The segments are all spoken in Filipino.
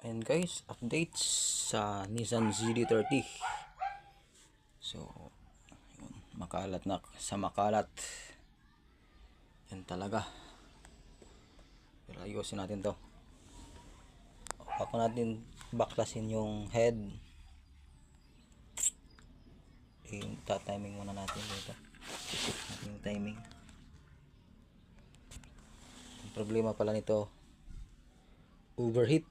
And guys, updates sa Nissan ZD30. So, yun, makalat na sa makalat. Yan talaga. Pero ayusin natin to. Ako natin baklasin yung head. Tatiming muna natin dito. Ating timing. Ang problema pala nito, overheat.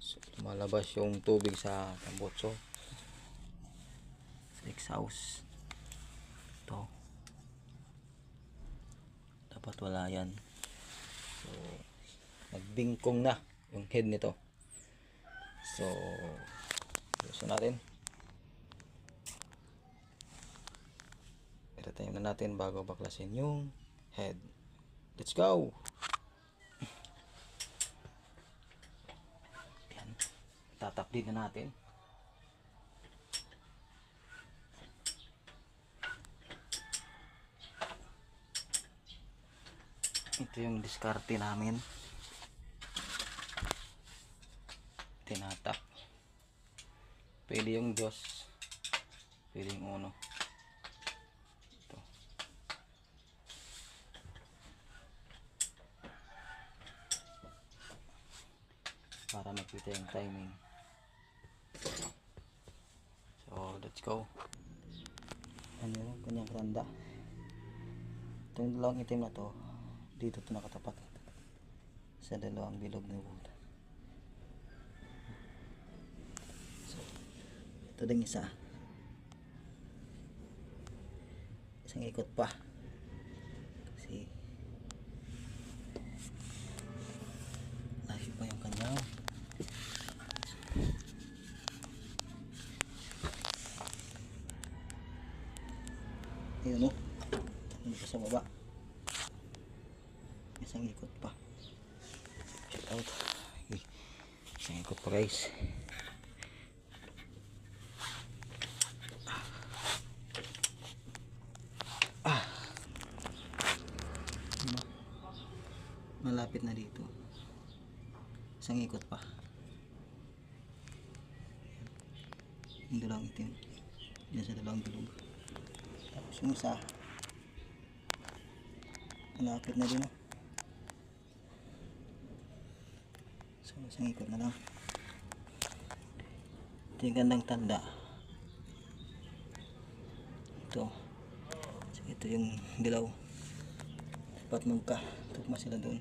So, lumalabas yung tubig sa tambutso, sa exhaust. Ito dapat wala yan. So, nagbingkong na yung head nito. So, gusto natin i-retime na natin bago baklasin yung head. Let's go. Tatap din na natin. Ito yung diskarte namin. Tinatap. Pwede yung 2, pwede yung 1. Ito. Para makita yung timing. So, let's go. Ano yung kanyang randa. Itong dalawang itim na to, dito to nakatapat sa dalawang bilog na buta. So, ito din isang ikot pa kasi layo pa yung kanyang. Ayun o, ano pa sa baba, isang ikot pa. Check out. Okay. Isang ikot pa guys. Malapit na dito. Isang ikot pa. Yung dalawang itim yan sa dalawang bilog. Tapos yung isa malapit na din. So isang ikot na lang. Ito yung gandang tanda. Ito. So, ito yung dilaw. Dapat magka tugma sila doon.